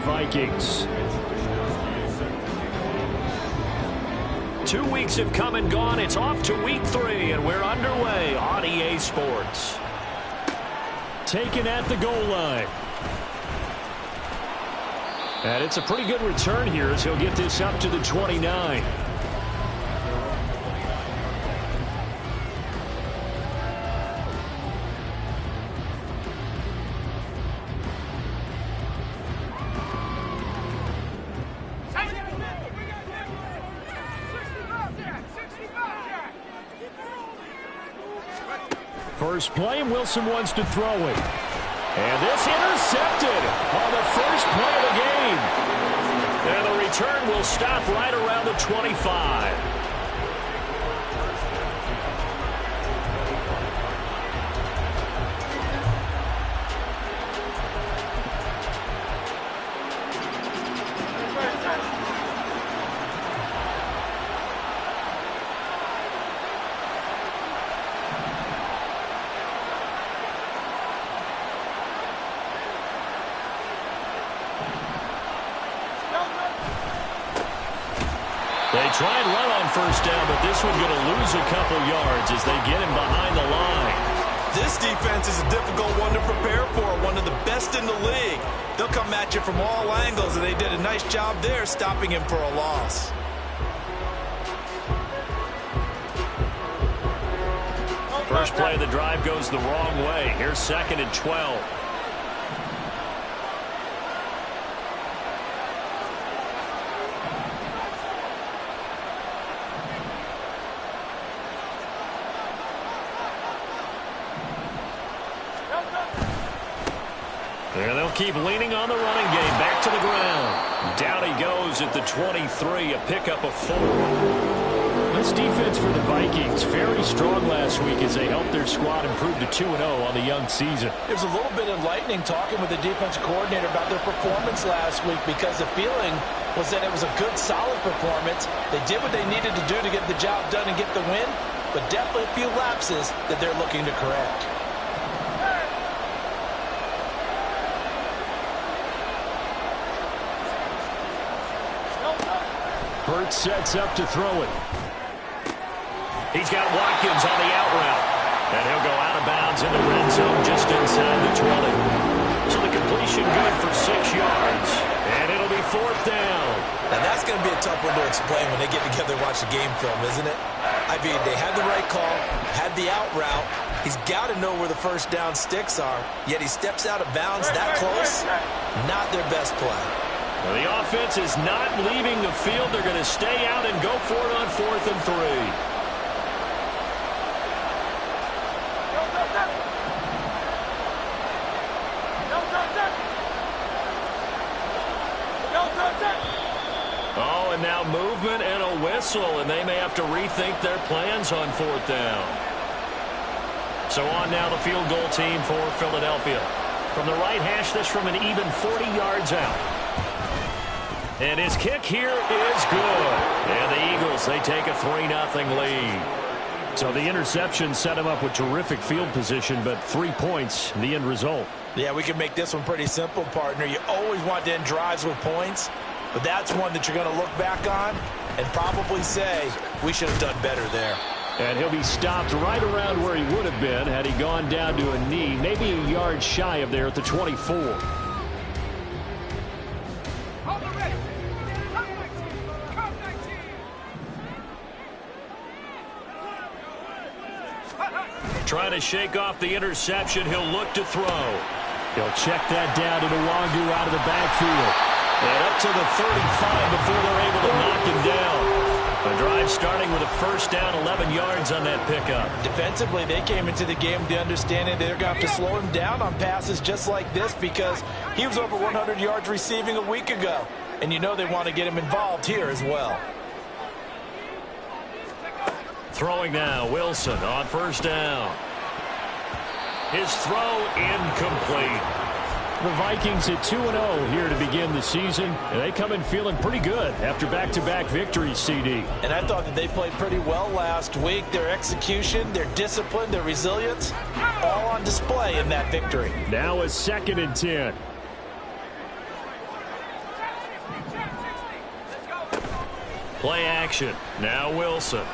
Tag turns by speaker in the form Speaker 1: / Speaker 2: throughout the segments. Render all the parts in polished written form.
Speaker 1: Vikings.
Speaker 2: 2 weeks have come and gone. It's off to week 3, and we're underway on EA Sports.
Speaker 1: Taken at the goal line. And it's a pretty good return here as he'll get this up to the 29. First play, Wilson wants to throw it. And this intercepted on the first play of the game.
Speaker 2: And the return will stop right around the 25. They try and run on first down, but this one's going to lose a couple yards as they get him behind the line.
Speaker 3: This defense is a difficult one to prepare for, one of the best in the league. They'll come at you from all angles, and they did a nice job there stopping him for a loss.
Speaker 2: First play of the drive goes the wrong way. Here's 2nd and 12. And they'll keep leaning on the running game. Back to the ground. Down he goes at the 23, a pickup of 4.
Speaker 1: This defense for the Vikings, very strong last week as they helped their squad improve to 2-0 on the young season.
Speaker 4: It was a little bit enlightening talking with the defensive coordinator about their performance last week because the feeling was that it was a good, solid performance. They did what they needed to do to get the job done and get the win, but definitely a few lapses that they're looking to correct.
Speaker 1: Hurts sets up to throw it.
Speaker 2: He's got Watkins on the out route. And he'll go out of bounds in the red zone just inside the 20. So the completion good for 6 yards. And it'll be 4th down.
Speaker 3: Now that's going to be a tough one to explain when they get together and watch the game film, isn't it? I mean, they had the right call, had the out route. He's got to know where the first down sticks are, yet he steps out of bounds that close. Not their best play.
Speaker 2: Well, the offense is not leaving the field. They're going to stay out and go for it on 4th and 3. Oh, and now movement and a whistle, and they may have to rethink their plans on 4th down. So on now the field goal team for Philadelphia. From the right hash, this from an even 40 yards out. And his kick here is good. And the Eagles, they take a 3-0 lead.
Speaker 1: So the interception set him up with terrific field position, but 3 points in the end result.
Speaker 4: Yeah, we can make this one pretty simple, partner. You always want to end drives with points, but that's one that you're going to look back on and probably say, we should have done better there.
Speaker 1: And he'll be stopped right around where he would have been had he gone down to a knee, maybe a yard shy of there at the 24.
Speaker 2: Trying to shake off the interception. He'll look to throw.
Speaker 1: He'll check that down to Nwangu out of the backfield.
Speaker 2: And up to the 35 before they're able to knock him down. A drive starting with a first down, 11 yards on that pickup.
Speaker 4: Defensively, they came into the game with the understanding they're going to have to slow him down on passes just like this because he was over 100 yards receiving a week ago. And you know they want to get him involved here as well.
Speaker 2: Throwing now, Wilson on first down. His throw incomplete.
Speaker 1: The Vikings at 2-0 here to begin the season, and they come in feeling pretty good after back-to-back victories, CD.
Speaker 4: And I thought that they played pretty well last week. Their execution, their discipline, their resilience, all on display in that victory.
Speaker 1: Now a 2nd and 10.
Speaker 2: Play action. Now Wilson.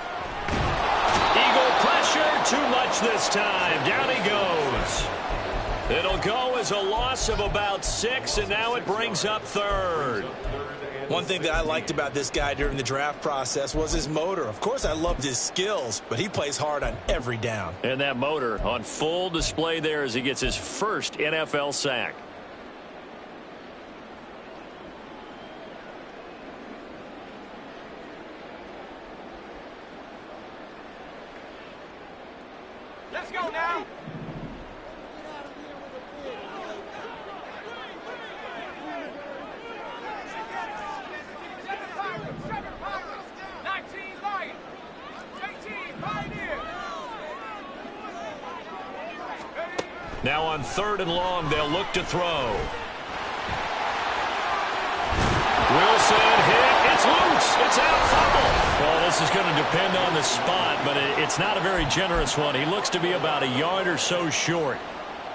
Speaker 2: Eagle pressure. Too much this time. Down he goes. It'll go as a loss of about 6, and now it brings up third.
Speaker 3: One thing that I liked about this guy during the draft process was his motor. Of course, I loved his skills, but he plays hard on every down.
Speaker 2: And that motor on full display there as he gets his first NFL sack.
Speaker 5: Let's go now.
Speaker 2: Now on 3rd and long, they'll look to throw. Wilson hit. It's loose. It's out. Fumble. Well, this is going to depend on the spot, but it's not a very generous one. He looks to be about a yard or so short.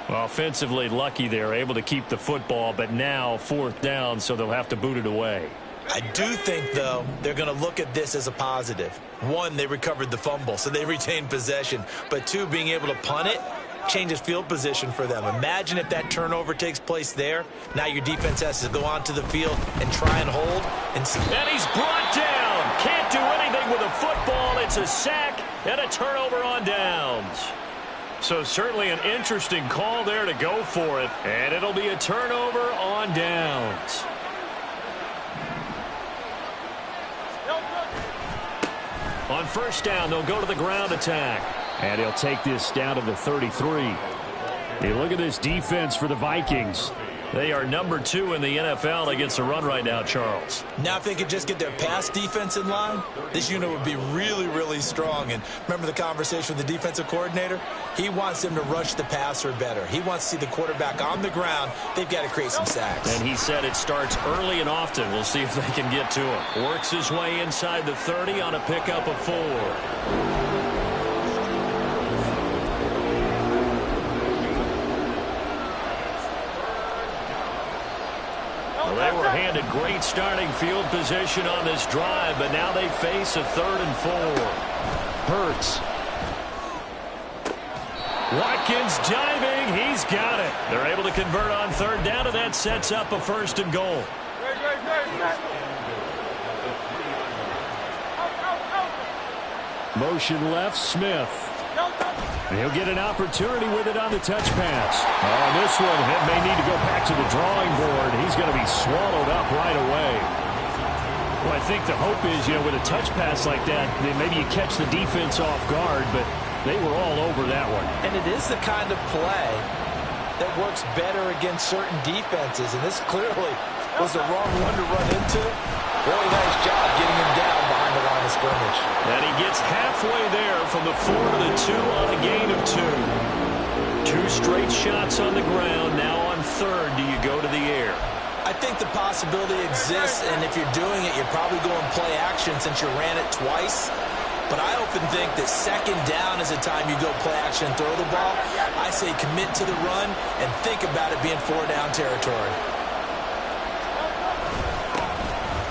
Speaker 2: Well, offensively lucky they're able to keep the football, but now 4th down, so they'll have to boot it away.
Speaker 3: I do think, though, they're going to look at this as a positive. 1, they recovered the fumble, so they retained possession. But 2, being able to punt it changes field position for them. Imagine if that turnover takes place there. Now your defense has to go onto the field and try and hold. And
Speaker 2: he's brought down. Can't do anything with a football. It's a sack and a turnover on downs. So certainly an interesting call there to go for it. And it'll be a turnover on downs. On 1st down, they'll go to the ground attack. And he'll take this down to the 33. Hey, look at this defense for the Vikings. They are number 2 in the NFL against the run right now, Charles.
Speaker 3: Now if they could just get their pass defense in line, this unit would be really, really strong. And remember the conversation with the defensive coordinator? He wants them to rush the passer better. He wants to see the quarterback on the ground. They've got to create some sacks.
Speaker 2: And he said it starts early and often. We'll see if they can get to him. Works his way inside the 30 on a pickup of 4. They were handed great starting field position on this drive, but now they face a 3rd and 4. Hurts. Watkins diving. He's got it. They're able to convert on 3rd down, and that sets up a 1st and goal. Motion left, Smith. And he'll get an opportunity with it on the touch pass. On this one, it may need to go back to the drawing board. He's going to be swallowed up right away. Well, I think the hope is, with a touch pass like that, then maybe you catch the defense off guard, but they were all over that one.
Speaker 4: And it is the kind of play that works better against certain defenses, and this clearly was the wrong one to run into. Really nice job getting him down behind the line of scrimmage.
Speaker 2: And he gets halfway there from the 4 to the 2 on a gain of 2. 2 straight shots on the ground. Now on 3rd, do you go to the air?
Speaker 3: I think the possibility exists, and if you're doing it, you're probably going play action since you ran it twice. But I often think that 2nd down is the time you go play action and throw the ball. I say commit to the run and think about it being 4 down territory.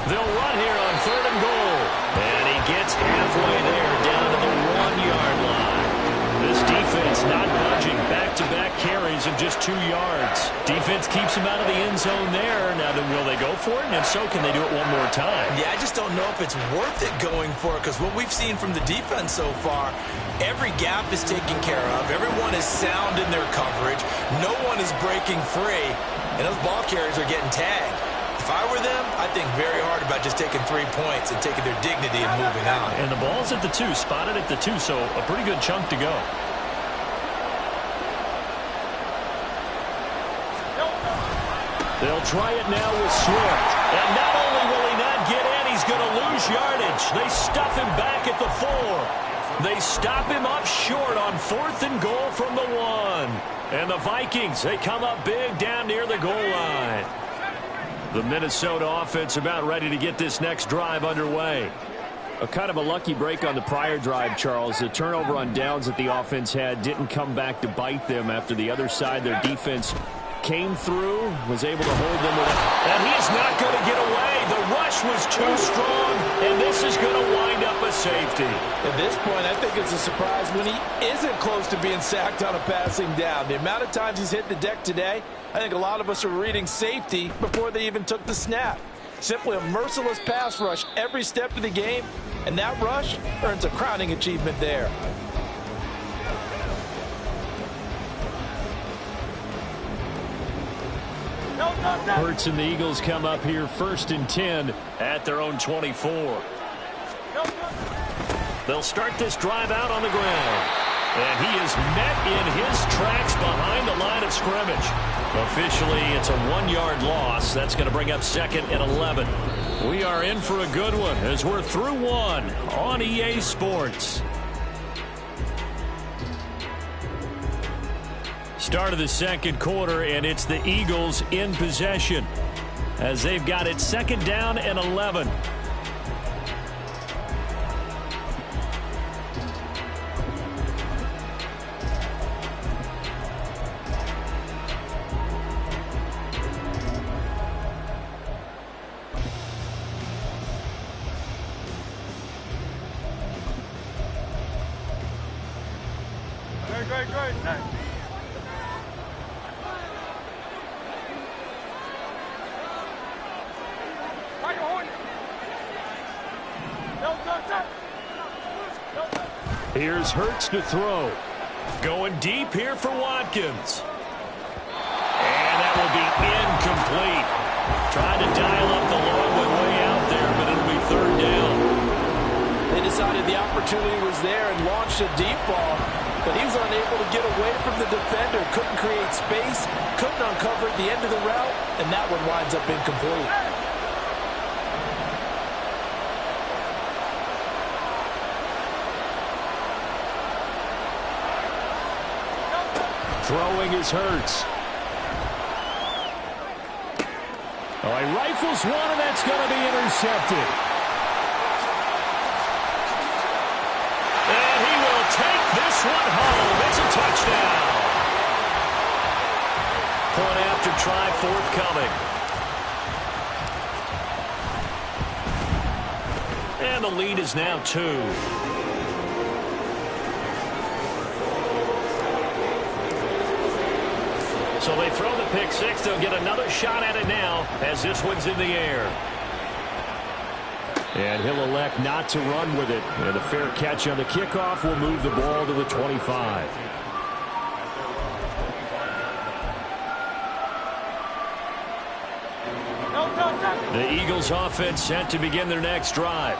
Speaker 2: They'll run here on 3rd and goal. And he gets halfway there down to the 1-yard line. This defense not budging. Back-to-back carries of just 2 yards. Defense keeps him out of the end zone there. Now, will they go for it? And if so, can they do it one more time?
Speaker 3: Yeah, I just don't know if it's worth it going for it, because what we've seen from the defense so far, every gap is taken care of. Everyone is sound in their coverage. No one is breaking free. And those ball carriers are getting tagged. If I were them, I'd think very hard about just taking 3 points and taking their dignity and moving on.
Speaker 2: And the ball's at the 2, spotted at the 2, so a pretty good chunk to go. They'll try it now with Swift. And not only will he not get in, he's going to lose yardage. They stuff him back at the 4. They stop him up short on 4th and goal from the 1. And the Vikings, they come up big down near the goal line. The Minnesota offense about ready to get this next drive underway. A kind of a lucky break on the prior drive, Charles. The turnover on downs that the offense had didn't come back to bite them after the other side. Their defense came through, was able to hold them with it. And he's not going to get away. was too strong, and this is going to wind up a safety.
Speaker 4: At this point, I think it's a surprise when he isn't close to being sacked on a passing down. The amount of times he's hit the deck today, I think a lot of us are reading safety before they even took the snap. Simply a merciless pass rush every step of the game, and that rush earns a crowning achievement there.
Speaker 1: Hurts and the Eagles come up here 1st and 10
Speaker 2: at their own 24. They'll start this drive out on the ground. And he is met in his tracks behind the line of scrimmage. Officially, it's a 1-yard loss. That's going to bring up 2nd and 11. We are in for a good one as we're through one on EA Sports. Start of the second quarter, and it's the Eagles in possession as they've got it 2nd down and 11.
Speaker 5: Great.
Speaker 1: Here's Hurts to throw.
Speaker 2: Going deep here for Watkins. And that will be incomplete. Trying to dial up the long way out there, but it'll be 3rd down.
Speaker 4: They decided the opportunity was there and launched a deep ball, but he was unable to get away from the defender. Couldn't create space, couldn't uncover at the end of the route, and that one winds up incomplete.
Speaker 1: Throwing is Hurts. Oh, he rifles one, and that's going to be intercepted.
Speaker 2: And he will take this one home. It's a touchdown. Point after try forthcoming. And the lead is now 2. So they throw the pick six. They'll get another shot at it now as this one's in the air.
Speaker 1: And he'll elect not to run with it. And a fair catch on the kickoff will move the ball to the 25.
Speaker 2: The Eagles offense set to begin their next drive.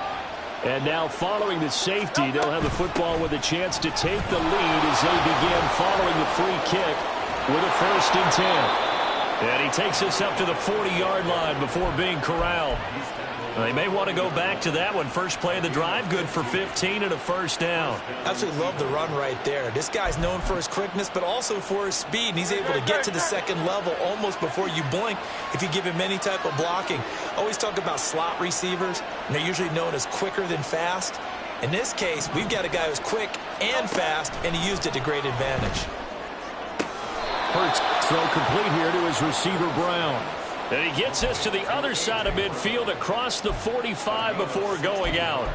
Speaker 1: And now following the safety, they'll have the football with a chance to take the lead as they begin following the free kick with a 1st and 10.
Speaker 2: And he takes us up to the 40-yard line before being corralled. They may want to go back to that one. First play of the drive, good for 15 and a 1st down.
Speaker 3: Absolutely love the run right there. This guy's known for his quickness, but also for his speed. And he's able to get to the 2nd level almost before you blink if you give him any type of blocking. Always talk about slot receivers, and they're usually known as quicker than fast. In this case, we've got a guy who's quick and fast, and he used it to great advantage.
Speaker 1: Hurts throw complete here to his receiver, Brown.
Speaker 2: And he gets us to the other side of midfield across the 45 before going out.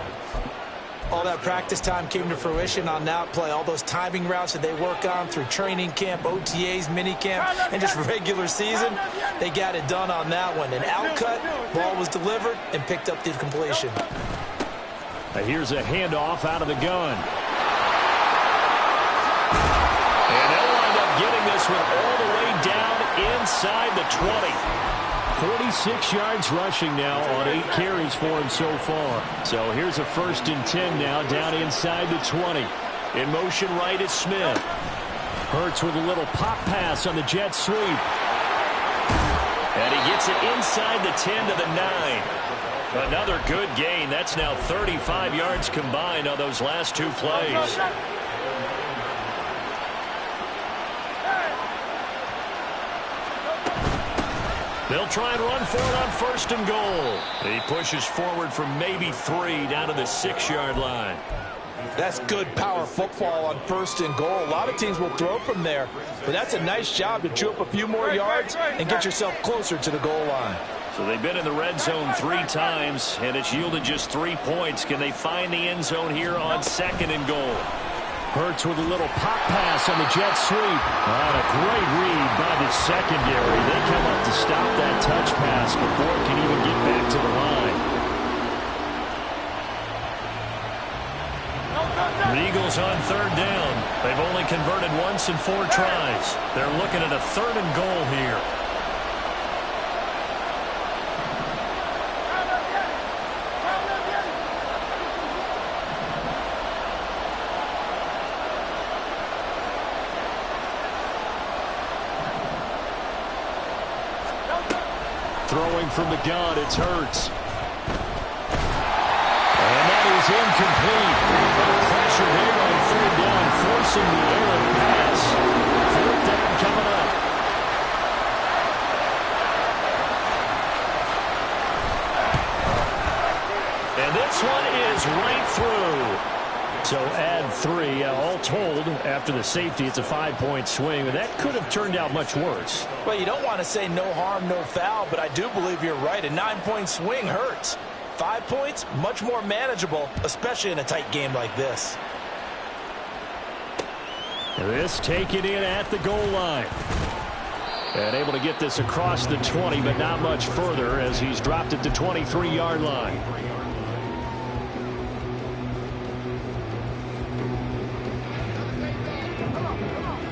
Speaker 3: All that practice time came to fruition on that play. All those timing routes that they work on through training camp, OTAs, minicamp, and just regular season, they got it done on that one. An outcut, ball was delivered, and picked up the completion.
Speaker 1: And here's a handoff out of the gun.
Speaker 2: And they'll wind up getting this one all the way down inside the 20.
Speaker 1: 46 yards rushing now on 8 carries for him so far. So here's a 1st and 10 now down inside the 20.
Speaker 2: In motion right is Smith.
Speaker 1: Hurts with a little pop pass on the jet sweep.
Speaker 2: And he gets it inside the 10 to the 9. Another good gain. That's now 35 yards combined on those last 2 plays. They'll try and run for it on 1st and goal. He pushes forward from maybe 3 down to the 6-yard line.
Speaker 4: That's good power football on 1st and goal. A lot of teams will throw from there, but that's a nice job to chew up a few more yards and get yourself closer to the goal line.
Speaker 2: So they've been in the red zone 3 times, and it's yielded just 3 points. Can they find the end zone here on 2nd and goal?
Speaker 1: Hurts with a little pop pass on the jet sweep. And a great read by the secondary. They come up to stop that touch pass before it can even get back to the line.
Speaker 2: The Eagles on 3rd down. They've only converted once in 4 tries. They're looking at a 3rd and goal here.
Speaker 1: Throwing from the gun, it's Hurts. And that is incomplete. Pressure here on 3rd down, forcing the errant pass. 4th down coming up.
Speaker 2: And this one is right through.
Speaker 1: So add 3, all told, after the safety, it's a 5-point swing, and that could have turned out much worse.
Speaker 4: Well, you don't want to say no harm, no foul, but I do believe you're right. A 9-point swing hurts. 5 points, much more manageable, especially in a tight game like this.
Speaker 1: This taken in at the goal line. And able to get this across the 20, but not much further as he's dropped it to 23-yard line.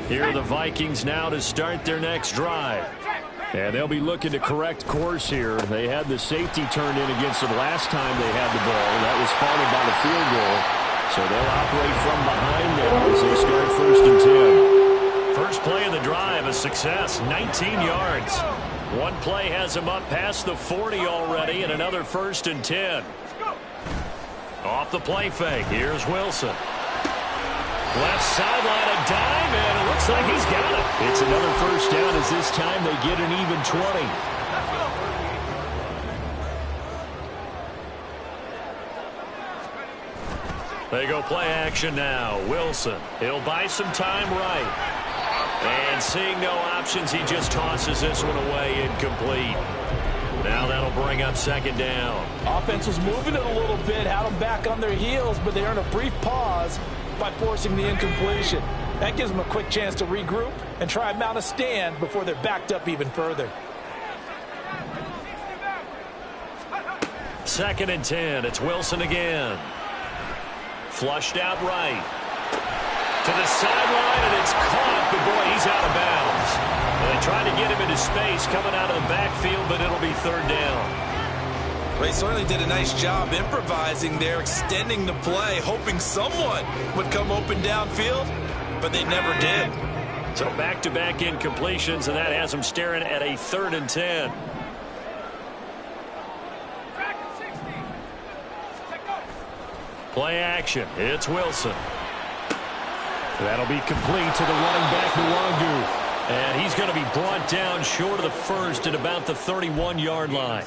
Speaker 2: Here are the Vikings now to start their next drive.
Speaker 1: And they'll be looking to correct course here. They had the safety turned in against them last time they had the ball. That was followed by the field goal. So they'll operate from behind now as they start 1st and 10.
Speaker 2: First play of the drive, a success, 19 yards. One play has him up past the 40 already, and another 1st and 10. Off the play fake, here's Wilson. Left sideline, a dime, and it looks like he's got it.
Speaker 1: It's another 1st down as this time they get an even 20.
Speaker 2: They go play action now. Wilson, he'll buy some time right. And seeing no options, he just tosses this one away, incomplete. Now that'll bring up 2nd down.
Speaker 4: Offense was moving it a little bit, had them back on their heels, but they earned a brief pause by forcing the incompletion. That gives them a quick chance to regroup and try and mount a stand before they're backed up even further.
Speaker 2: 2nd and 10. It's Wilson again. Flushed out right. To the sideline, and it's caught, but boy, he's out of bounds. And they try to get him into space coming out of the backfield, but it'll be 3rd down.
Speaker 3: They certainly did a nice job improvising there, extending the play, hoping someone would come open downfield, but they never did.
Speaker 2: So back-to-back incompletions, and that has them staring at a 3rd and 10. Play action. It's Wilson.
Speaker 1: That'll be complete to the running back, Nwangu.
Speaker 2: And he's going to be brought down short of the 1st at about the 31-yard line.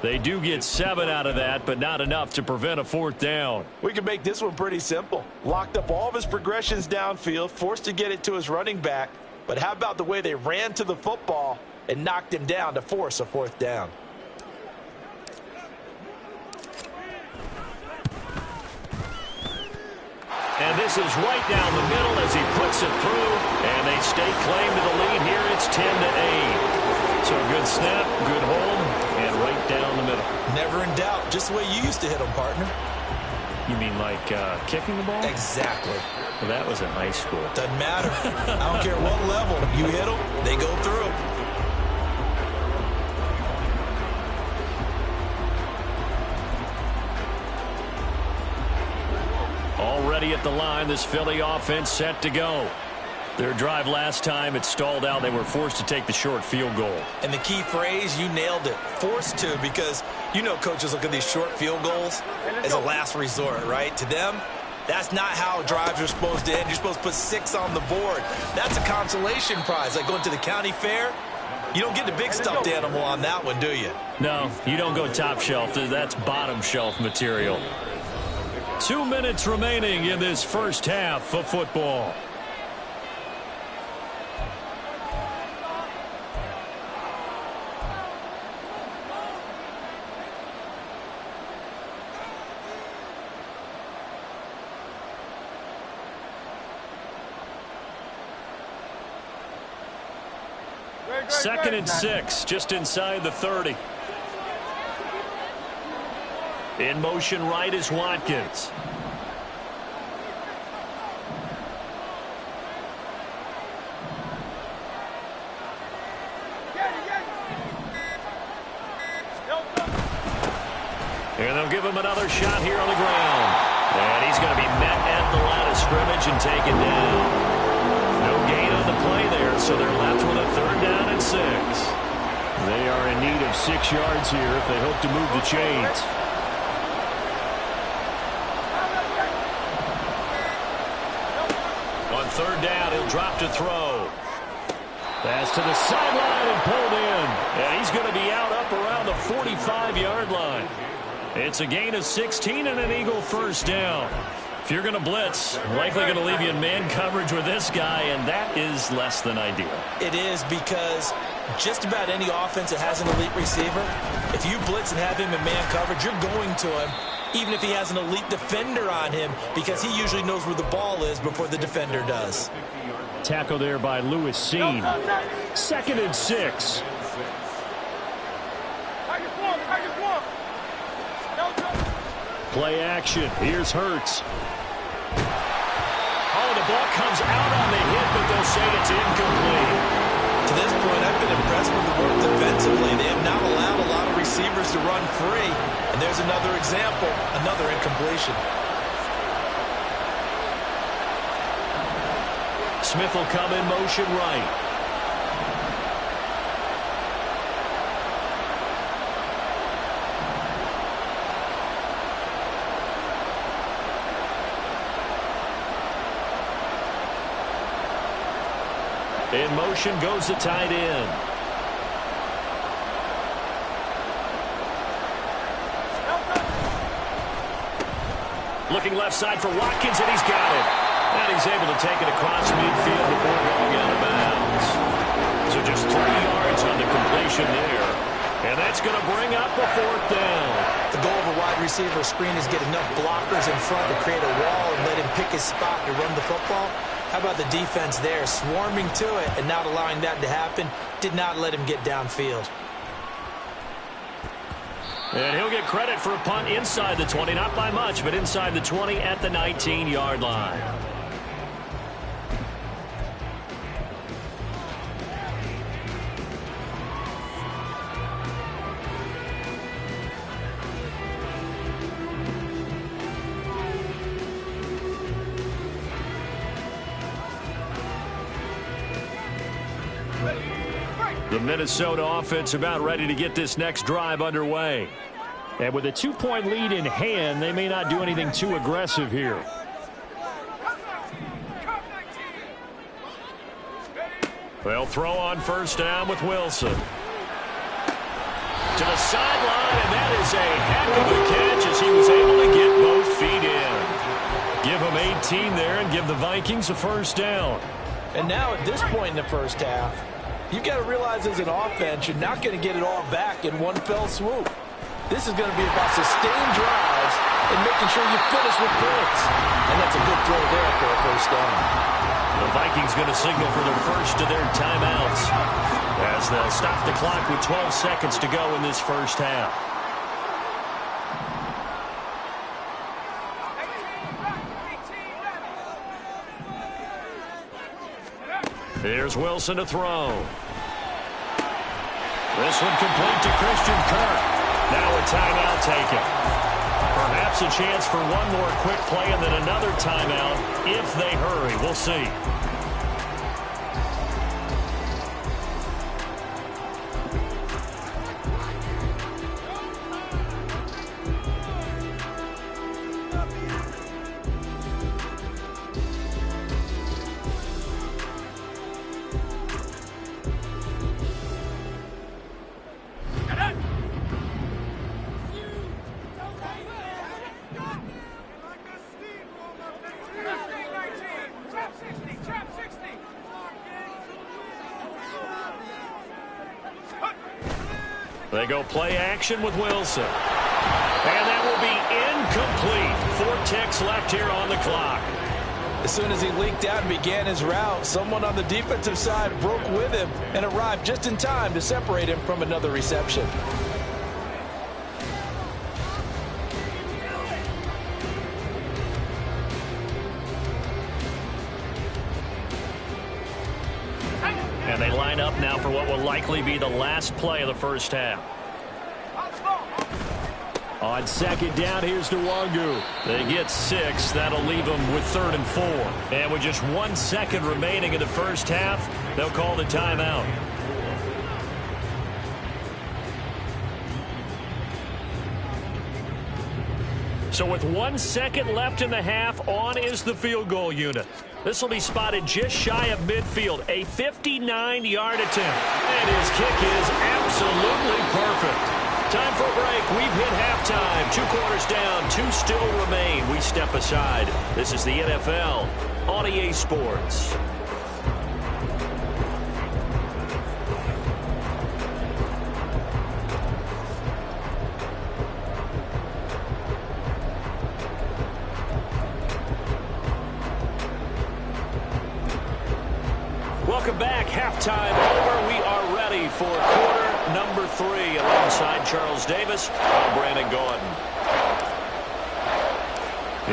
Speaker 2: They do get 7 out of that, but not enough to prevent a 4th down.
Speaker 4: We can make this one pretty simple. Locked up all of his progressions downfield, forced to get it to his running back. But how about the way they ran to the football and knocked him down to force a 4th down?
Speaker 2: And this is right down the middle as he puts it through, and they stake claim to the lead here. It's 10-8. So good snap, good hold, and right down the middle.
Speaker 3: Never in doubt, just the way you used to hit them, partner.
Speaker 1: You mean like kicking the ball?
Speaker 3: Exactly.
Speaker 1: Well, that was in high school.
Speaker 3: Doesn't matter. I don't care what level. You hit them, they go through.
Speaker 2: Already at the line, this Philly offense set to go. Their drive last time, it stalled out. They were forced to take the short field goal.
Speaker 3: And the key phrase, you nailed it, forced to, because you know coaches look at these short field goals as a last resort, right? To them, that's not how drives are supposed to end. You're supposed to put 6 on the board. That's a consolation prize, like going to the county fair. You don't get the big stuffed animal on that one, do you?
Speaker 2: No, you don't go top shelf. That's bottom shelf material. 2 minutes remaining in this first half of football. 2nd and 6, just inside the 30. In motion right is Watkins. And they'll give him another shot here on the ground. And he's going to be met at the line of scrimmage and taken down. No gain on the play there, so they're left with a 3rd down and 6.
Speaker 1: They are in need of 6 yards here if they hope to move the chains.
Speaker 2: On 3rd down, he'll drop to throw. Pass to the sideline and pulled in. And he's going to be out up around the 45-yard line. It's a gain of 16 and an Eagle 1st down. If you're going to blitz, likely going to leave you in man coverage with this guy, and that is less than ideal.
Speaker 3: It is, because just about any offense that has an elite receiver, if you blitz and have him in man coverage, you're going to him, even if he has an elite defender on him, because he usually knows where the ball is before the defender does.
Speaker 1: Tackle there by Lewis Cine. 2nd and 6. Play action. Here's Hurts.
Speaker 2: Oh, the ball comes out on the hit, but they'll say it's incomplete.
Speaker 3: To this point, I've been impressed with the work defensively. They have not allowed a lot of receivers to run free. And there's another example, another incompletion.
Speaker 2: Smith will come in motion right. In motion goes the tight end. Looking left side for Watkins, and he's got it. And he's able to take it across midfield before going out of bounds. So just 3 yards on the completion there. And that's going to bring up a 4th down.
Speaker 3: The goal of a wide receiver screen is get enough blockers in front to create a wall and let him pick his spot to run the football. How about the defense there, swarming to it and not allowing that to happen? Did not let him get downfield.
Speaker 2: And he'll get credit for a punt inside the 20, not by much, but inside the 20 at the 19-yard line. The Minnesota offense about ready to get this next drive underway.
Speaker 1: And with a 2-point lead in hand, they may not do anything too aggressive here.
Speaker 2: They'll throw on 1st down with Wilson. To the sideline, and that is a heck of a catch as he was able to get both feet in. Give him 18 there and give the Vikings a 1st down.
Speaker 4: And now at this point in the 1st half, you've got to realize as an offense, you're not going to get it all back in one fell swoop. This is going to be about sustained drives and making sure you finish with points. And that's a good throw there for a 1st down.
Speaker 2: The Vikings going to signal for their first of their timeouts as they'll stop the clock with 12 seconds to go in this 1st half. Here's Wilson to throw. This one complete to Christian Kirk. Now a timeout taken. Perhaps a chance for one more quick play and then another timeout if they hurry. We'll see. They go play action with Wilson. And that will be incomplete. 4 ticks left here on the clock.
Speaker 4: As soon as he leaked out and began his route, someone on the defensive side broke with him and arrived just in time to separate him from another reception.
Speaker 2: And they line up now for what will likely be the last play of the first half.
Speaker 1: On second down, here's Nwangu.
Speaker 2: They get 6. That'll leave them with 3rd and 4. And with just 1 second remaining in the first half, they'll call the timeout. So with 1 second left in the half, on is the field goal unit. This will be spotted just shy of midfield, a 59-yard attempt. And his kick is absolutely perfect. Time for a break. We've hit halftime. 2 quarters down, 2 still remain. We step aside. This is the NFL on EA Sports. Welcome back. Halftime over. We are ready for quarter number 3. Alongside Charles Davis, I'm Brandon Gaudin.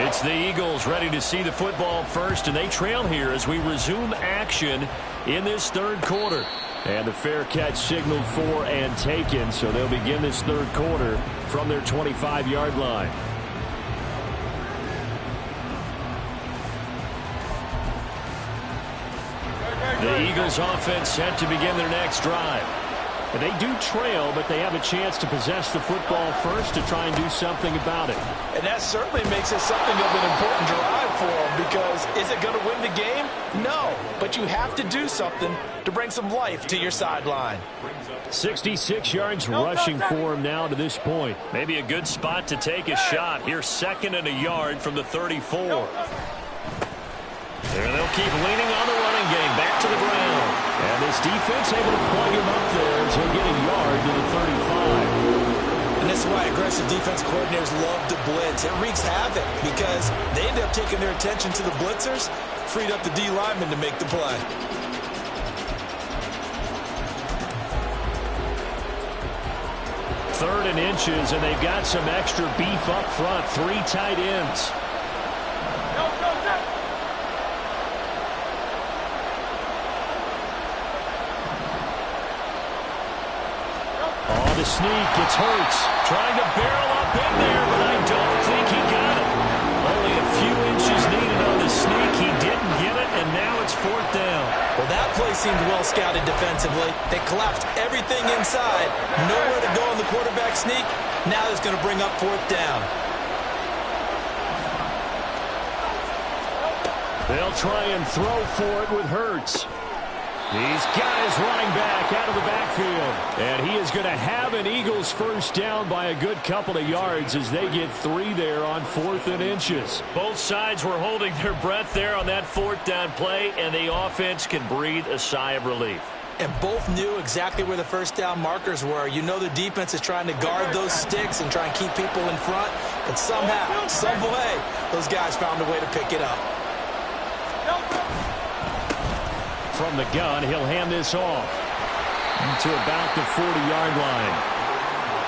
Speaker 2: It's the Eagles ready to see the football first, and they trail here as we resume action in this third quarter.
Speaker 1: And the fair catch signaled for and taken, so they'll begin this third quarter from their 25-yard line. The Eagles offense set to begin their next drive. And they do trail, but they have a chance to possess the football first to try and do something about it.
Speaker 4: And that certainly makes it something of an important drive for them, because is it going to win the game? No, but you have to do something to bring some life to your sideline.
Speaker 1: 66 yards rushing for him now to this point.
Speaker 2: Maybe a good spot to take a shot. Here, 2nd and a yard from the 34. There, they'll keep leaning on the running game. Back to the ground.
Speaker 1: And this defense able to plug him up there as he'll get a yard to the 35.
Speaker 3: And this is why aggressive defense coordinators love to blitz. It wreaks havoc because they end up taking their attention to the blitzers, freed up the D lineman to make the play.
Speaker 1: Third and inches, and they've got some extra beef up front. 3 tight ends. On the sneak, it's Hurts.
Speaker 2: Trying to barrel up in there, but I don't think he got it. Only a few inches needed on the sneak. He didn't get it, and now it's 4th down.
Speaker 3: Well, that play seemed well scouted defensively. They collapsed everything inside. Nowhere to go on the quarterback sneak. Now it's going to bring up 4th down.
Speaker 1: They'll try and throw for it with Hurts. He's got his running back out of the backfield. And he is going to have an Eagles first down by a good couple of yards as they get 3 there on 4th and inches.
Speaker 2: Both sides were holding their breath there on that 4th down play, and the offense can breathe a sigh of relief.
Speaker 3: And both knew exactly where the first down markers were. You know the defense is trying to guard those sticks and try and keep people in front. And somehow, some way, those guys found a way to pick it up.
Speaker 1: From the gun, he'll hand this off to about the 40-yard line.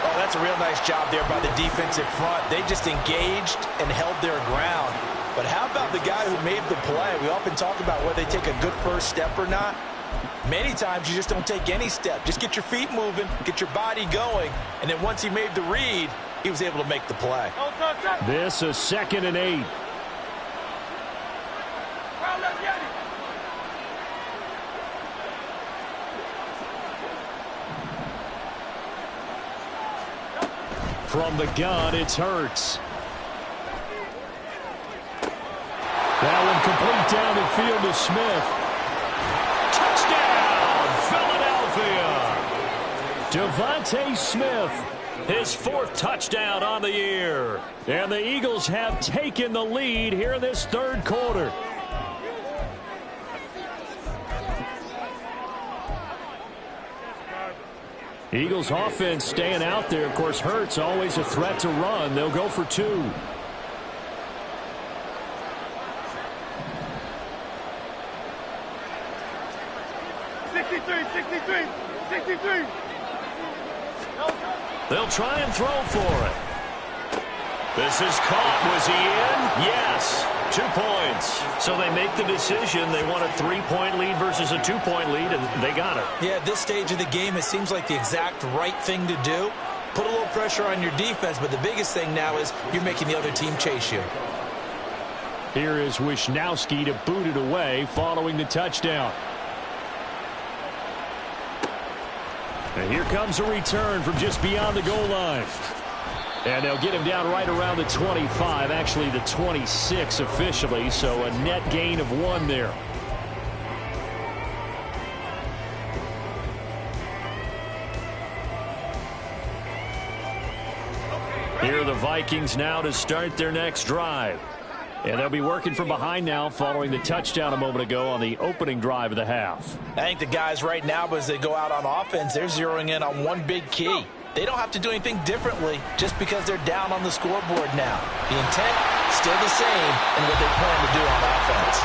Speaker 4: Oh, that's a real nice job there by the defensive front. They just engaged and held their ground. But how about the guy who made the play? We often talk about whether they take a good first step or not. Many times you just don't take any step. Just get your feet moving, get your body going, and then once he made the read, he was able to make the play.
Speaker 1: This is 2nd and 8. From the gun, it's Hurts. That one complete down the field to Smith.
Speaker 2: Touchdown, Philadelphia!
Speaker 1: Devontae Smith.
Speaker 2: His 4th touchdown on the year.
Speaker 1: And the Eagles have taken the lead here in this third quarter. Eagles offense staying out there. Of course, Hurts always a threat to run. They'll go for 2.
Speaker 5: 63.
Speaker 2: They'll try and throw for it. This is caught. Was he in? Yes. 2 points. So they make the decision. They want a 3-point lead versus a 2-point lead, and they got it.
Speaker 3: Yeah, at this stage of the game, it seems like the exact right thing to do. Put a little pressure on your defense, but the biggest thing now is you're making the other team chase you.
Speaker 1: Here is Wisnowski to boot it away following the touchdown. And here comes a return from just beyond the goal line. And they'll get him down right around the 25, actually the 26 officially, so a net gain of 1 there. Here are the Vikings now to start their next drive. And they'll be working from behind now following the touchdown a moment ago on the opening drive of the half.
Speaker 4: I think the guys right now, as they go out on offense, they're zeroing in on one big key. They don't have to do anything differently just because they're down on the scoreboard now. The intent, still the same, and what they plan to do on offense.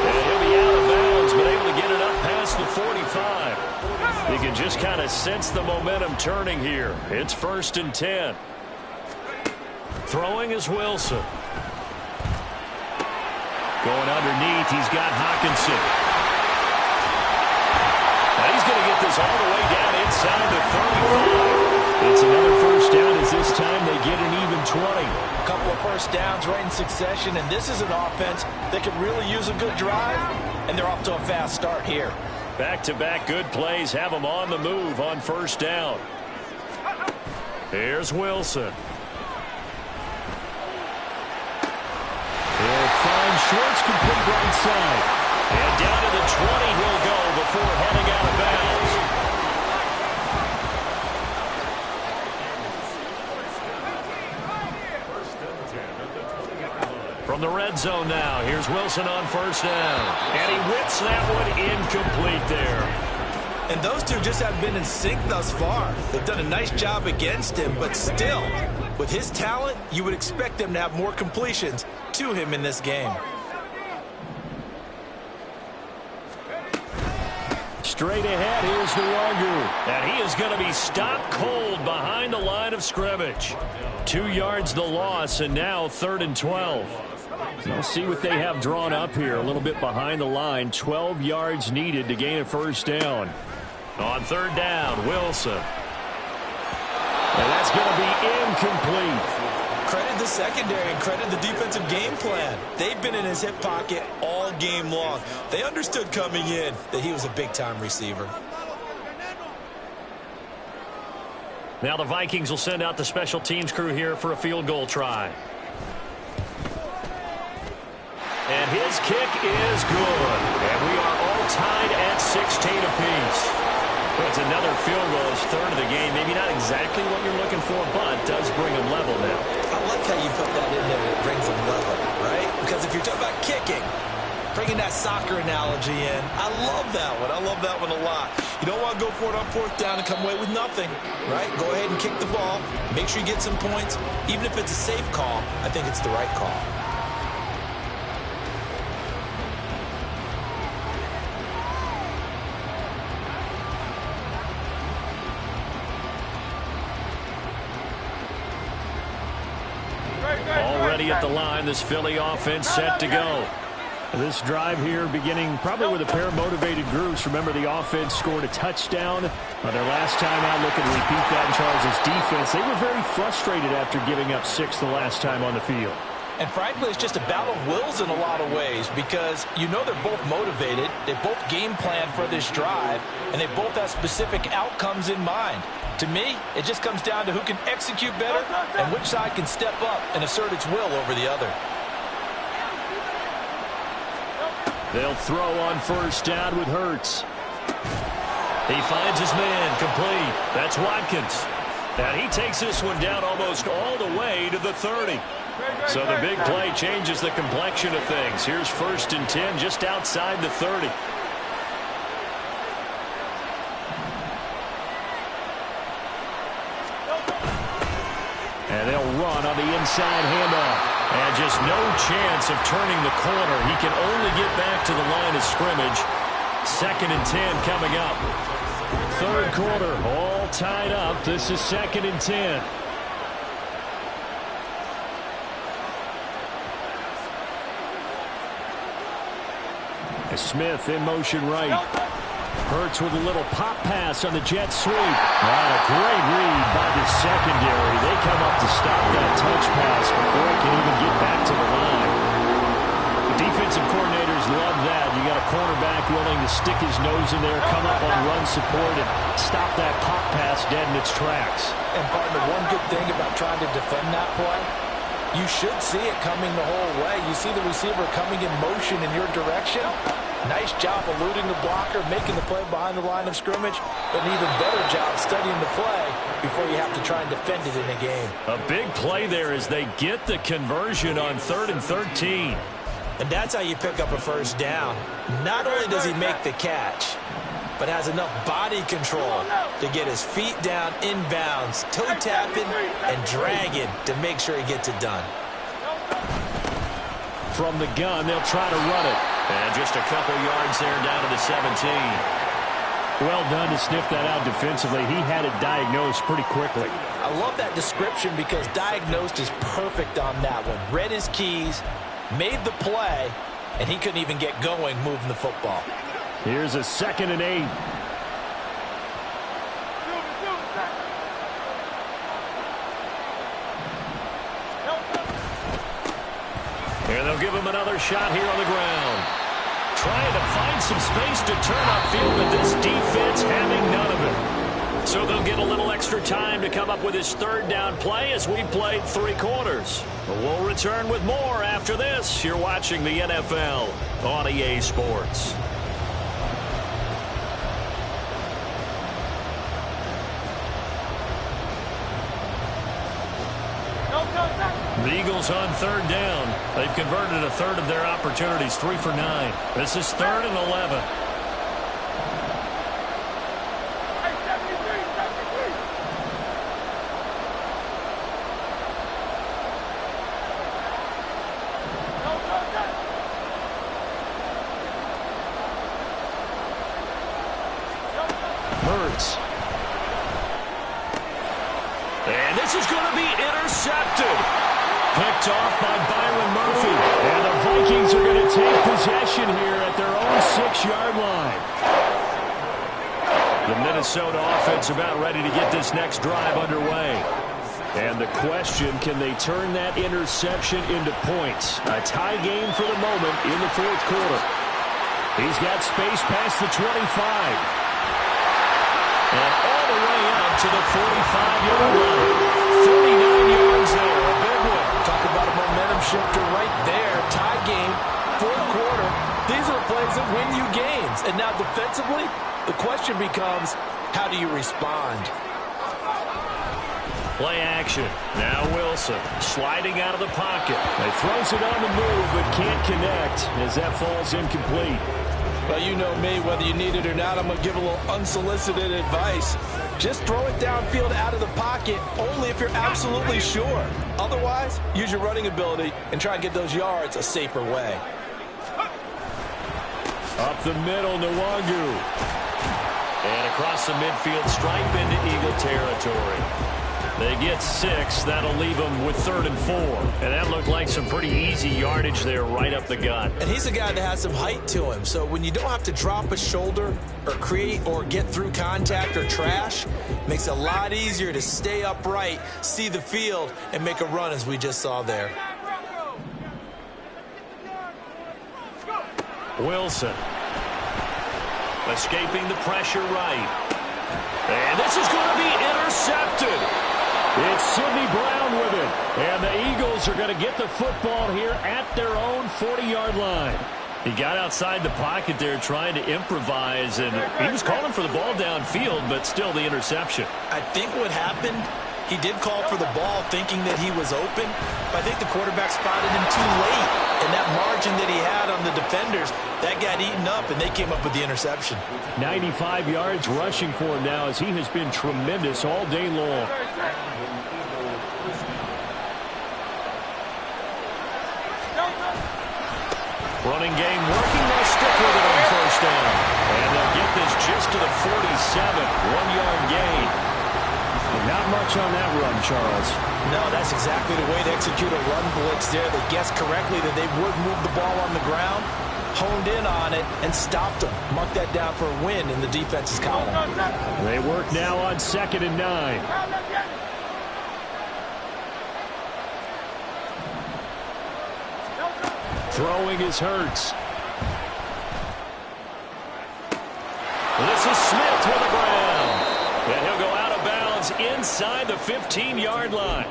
Speaker 2: And he'll be out of bounds, but able to get it up past the 45. You can just kind of sense the momentum turning here. It's 1st and 10. Throwing is Wilson. Going underneath, he's got Hockenson. Now he's going to get this all the way down inside the 35. It's another 1st down as this time they get an even 20.
Speaker 4: A couple of 1st downs right in succession, and this is an offense that could really use a good drive, and they're off to a fast start here.
Speaker 2: Back-to-back good plays have them on the move on 1st down. Here's Wilson.
Speaker 1: They'll find Schwartz complete right side.
Speaker 2: And down to the 20 he'll go before heading out of bounds. From the red zone now, here's Wilson on 1st down. And he whips that one incomplete there.
Speaker 3: And those two just haven't been in sync thus far. They've done a nice job against him, but still, with his talent, you would expect them to have more completions to him in this game.
Speaker 1: Straight ahead, here's Nwogu.
Speaker 2: And he is going to be stopped cold behind the line of scrimmage. 2 yards the loss, and now 3rd and 12.
Speaker 1: We'll see what they have drawn up here. A little bit behind the line. 12 yards needed to gain a 1st down.
Speaker 2: On 3rd down, Wilson.
Speaker 1: And that's going to be incomplete.
Speaker 3: Credit the secondary and credit the defensive game plan. They've been in his hip pocket all game long. They understood coming in that he was a big-time receiver.
Speaker 2: Now the Vikings will send out the special teams crew here for a field goal try. And his kick is good. And we are all tied at 16 apiece. It's another field goal. It's 3rd of the game. Maybe not exactly what you're looking for, but does bring them level now.
Speaker 3: I like how you put that in there. It brings them level, right? Because if you're talking about kicking, bringing that soccer analogy in, I love that one. I love that one a lot. You don't want to go for it on 4th down and come away with nothing, right? Go ahead and kick the ball. Make sure you get some points. Even if it's a safe call, I think it's the right call.
Speaker 2: Already at the line, this Philly offense set to go.
Speaker 1: This drive here beginning probably with a pair of motivated groups. Remember, the offense scored a touchdown their last time out. Looking to repeat that in Charles' defense. They were very frustrated after giving up 6 the last time on the field.
Speaker 4: And frankly, it's just a battle of wills in a lot of ways because you know they're both motivated. They both game plan for this drive, and they both have specific outcomes in mind. To me, it just comes down to who can execute better and which side can step up and assert its will over the other.
Speaker 1: They'll throw on 1st down with Hurts.
Speaker 2: He finds his man complete. That's Watkins. And he takes this one down almost all the way to the 30. So the big play changes the complexion of things. Here's 1st and 10 just outside the 30.
Speaker 1: And they'll run on the inside handoff.
Speaker 2: And just no chance of turning the corner. He can only get back to the line of scrimmage. 2nd and 10 coming up.
Speaker 1: Third quarter, all tied up. This is 2nd and 10. Smith in motion right. Hurts with a little pop pass on the jet sweep. And a great read by the secondary. They come up to stop that touch pass before it can even get back to the line. The defensive coordinators love that. You got a cornerback willing to stick his nose in there, come up on run support, and stop that pop pass dead in its tracks.
Speaker 4: And partner, one good thing about trying to defend that play, you should see it coming the whole way. You see the receiver coming in motion in your direction. Nice job eluding the blocker, making the play behind the line of scrimmage, but an even better job studying the play before you have to try and defend it in a game.
Speaker 2: A big play there as they get the conversion on 3rd and 13.
Speaker 3: And that's how you pick up a first down. Not only does he make the catch, but has enough body control to get his feet down inbounds, toe tapping and dragging to make sure he gets it done.
Speaker 1: From the gun, they'll try to run it.
Speaker 2: And just a couple yards there down to the 17.
Speaker 1: Well done to sniff that out defensively. He had it diagnosed pretty quickly.
Speaker 4: I love that description because diagnosed is perfect on that one. Read his keys, made the play, and he couldn't even get going moving the football.
Speaker 1: Here's a 2nd and 8.
Speaker 2: And they'll give him another shot here on the ground. Trying to find some space to turn upfield, but this defense having none of it. So they'll get a little extra time to come up with his 3rd down play as we played 3 quarters. But we'll return with more after this. You're watching the NFL on EA Sports. The Eagles on 3rd down. They've converted a third of their opportunities, 3 for 9. This is 3rd and 11.
Speaker 1: Hurts.
Speaker 2: And this is going to be intercepted. Picked off by Byron Murphy.
Speaker 1: And the Vikings are going to take possession here at their own 6-yard line.
Speaker 2: The Minnesota offense about ready to get this next drive underway.
Speaker 1: And the question, can they turn that interception into points? A tie game for the moment in the 4th quarter. He's got space past the 25.
Speaker 2: And all the way up to the 45-yard line. 39 yards there. A big one.
Speaker 4: Talk about a momentum shifter right there. Tie game, 4th quarter. These are the plays that win you games. And now defensively, the question becomes, how do you respond?
Speaker 2: Play action. Now Wilson sliding out of the pocket.
Speaker 1: He throws it on the move but can't connect as that falls incomplete.
Speaker 4: Well, you know me, whether you need it or not, I'm going to give a little unsolicited advice. Just throw it downfield out of the pocket only if you're absolutely sure. Otherwise, use your running ability and try and get those yards a safer way.
Speaker 1: Up the middle, Nwangu.
Speaker 2: And across the midfield stripe into Eagle territory. They get 6. That'll leave them with 3rd and 4. And that looked like some pretty easy yardage there right up the gut.
Speaker 3: And he's a guy that has some height to him. So when you don't have to drop a shoulder or create or get through contact or trash, makes it a lot easier to stay upright, see the field, and make a run as we just saw there.
Speaker 2: Wilson. Escaping the pressure right. And this is going to be intercepted.
Speaker 1: It's Sidney Brown with it. And the Eagles are going to get the football here at their own 40-yard line.
Speaker 2: He got outside the pocket there trying to improvise, and he was calling for the ball downfield, but still the interception.
Speaker 3: I think what happened, he did call for the ball thinking that he was open, but I think the quarterback spotted him too late. And that margin that he had on the defenders, that got eaten up, and they came up with the interception.
Speaker 1: 95 yards rushing for him now as he has been tremendous all day long.
Speaker 2: Running game working. They'll stick with it on 1st first down. And they'll get this just to the 47. 1-yard gain.
Speaker 1: Not much on that run, Charles.
Speaker 4: No, that's exactly the way to execute a run blitz there. They guessed correctly that they would move the ball on the ground, honed in on it, and stopped them. Mark that down for a win in the defense's column.
Speaker 1: They work now on 2nd and 9. Throwing is Hurts.
Speaker 2: This is Smith with the ground. And he'll go out of bounds inside the 15-yard line.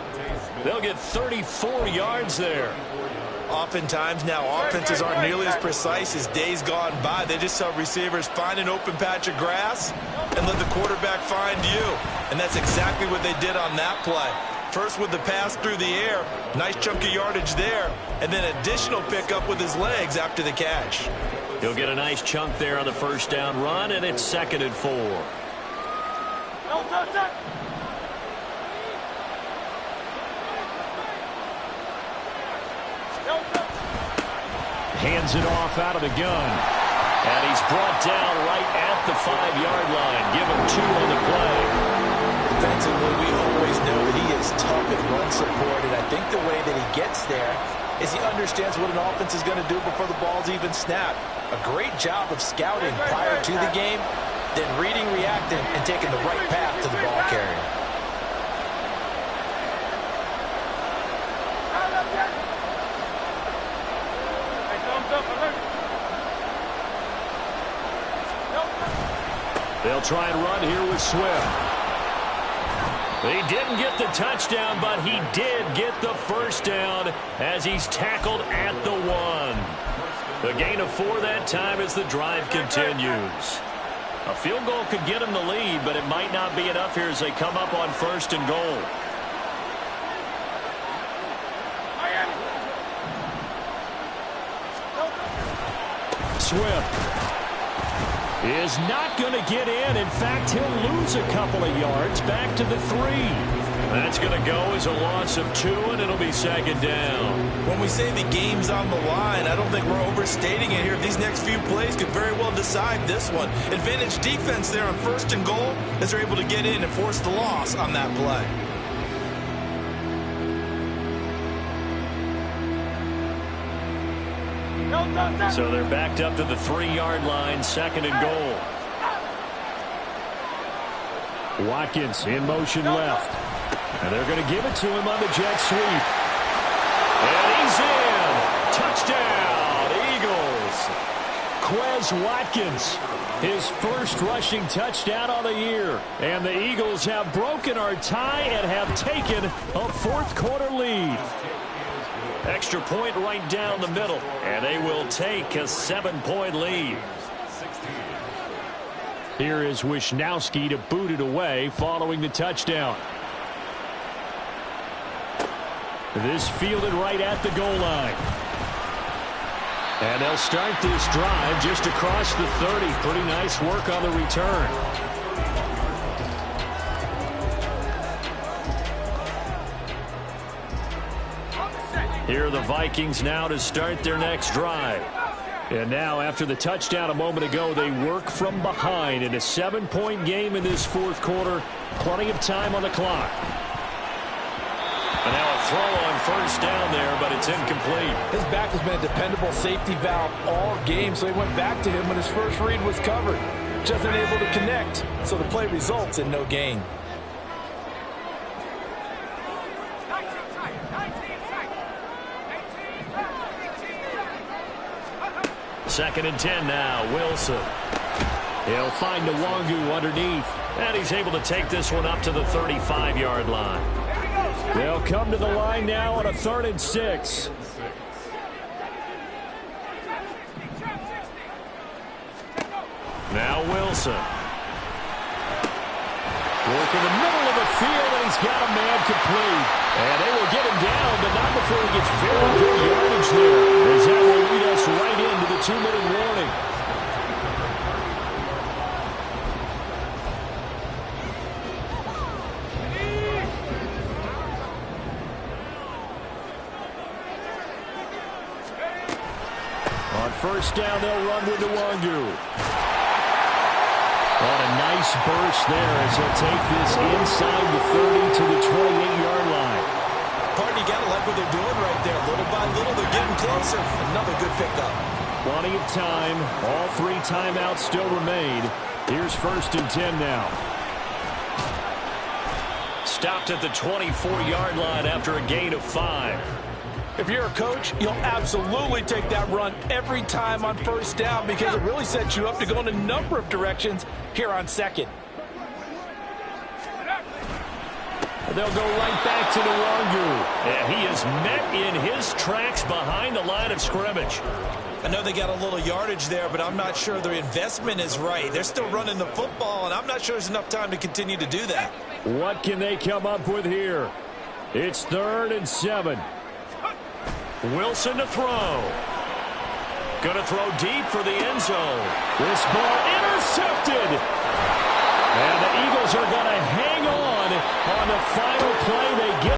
Speaker 2: They'll get 34 yards there.
Speaker 3: Oftentimes now offenses aren't nearly as precise as days gone by. They just have receivers find an open patch of grass and let the quarterback find you. And that's exactly what they did on that play. First with the pass through the air, nice chunk of yardage there, and then additional pickup with his legs after the catch.
Speaker 2: He'll get a nice chunk there on the first down run, and it's 2nd and 4.
Speaker 1: Hands it off out of the gun.
Speaker 2: And he's brought down right at the 5-yard line. Give him 2 on the play.
Speaker 4: Defensively, we always know that he is tough at run support, and I think the way that he gets there is he understands what an offense is going to do before the ball's even snapped. A great job of scouting prior to the game, then reading, reacting, and taking the right path to the ball carrier.
Speaker 1: They'll try and run here with Swift.
Speaker 2: He didn't get the touchdown, but he did get the first down as he's tackled at the 1. The gain of 4 that time as the drive continues. A field goal could get him the lead, but it might not be enough here as they come up on 1st and goal.
Speaker 1: Swift is not going to get in. In fact, he'll lose a couple of yards back to the 3.
Speaker 2: That's going to go as a loss of 2, and it'll be 2nd down.
Speaker 3: When we say the game's on the line, I don't think we're overstating it here. These next few plays could very well decide this one. Advantage defense there on 1st and goal as they're able to get in and force the loss on that play.
Speaker 2: So they're backed up to the 3-yard line, 2nd and goal.
Speaker 1: Watkins in motion left. And they're going to give it to him on the jet sweep.
Speaker 2: And he's in. Touchdown, Eagles.
Speaker 1: Quez Watkins, his first rushing touchdown of the year. And the Eagles have broken our tie and have taken a 4th quarter lead.
Speaker 2: Extra point right down the middle, and they will take a 7-point lead.
Speaker 1: Here is Wisnowski to boot it away following the touchdown. This fielded right at the goal line. And they'll start this drive just across the 30. Pretty nice work on the return.
Speaker 2: Here are the Vikings now to start their next drive.
Speaker 1: And now, after the touchdown a moment ago, they work from behind in a 7-point game in this 4th quarter. Plenty of time on the clock.
Speaker 2: And now a throw on 1st down there, but it's incomplete.
Speaker 4: His back has been a dependable safety valve all game, so he went back to him when his first read was covered. Just unable to connect, so the play results in no gain.
Speaker 2: 2nd and 10 now. Wilson.
Speaker 1: He'll find Nwangu underneath.
Speaker 2: And he's able to take this one up to the 35-yard line.
Speaker 1: They'll come to the line now on a 3rd and 6.
Speaker 2: Now Wilson.
Speaker 1: Work in the middle of the field, and he's got a man complete. And they will get him down, but not before he gets very good yardage there. As that will lead us right into the 2-minute warning. On first down, they'll run with Nwangu. And a nice burst there as he'll take this inside the 30 to the 28-yard line.
Speaker 3: Partner, you got to like what they're doing right there. Little by little, they're getting closer. Another good pickup.
Speaker 1: Plenty of time. All 3 timeouts still remain. Here's 1st and 10 now.
Speaker 2: Stopped at the 24-yard line after a gain of 5.
Speaker 4: If you're a coach, you'll absolutely take that run every time on first down because it really sets you up to go in a number of directions here on 2nd.
Speaker 1: They'll go right back to Nwangu.
Speaker 2: Yeah, he is met in his tracks behind the line of scrimmage.
Speaker 3: I know they got a little yardage there, but I'm not sure their investment is right. They're still running the football, and I'm not sure there's enough time to continue to do that.
Speaker 1: What can they come up with here? It's 3rd and 7.
Speaker 2: Wilson to throw. Going to throw deep for the end zone.
Speaker 1: This ball intercepted. And the Eagles are going to hang on the final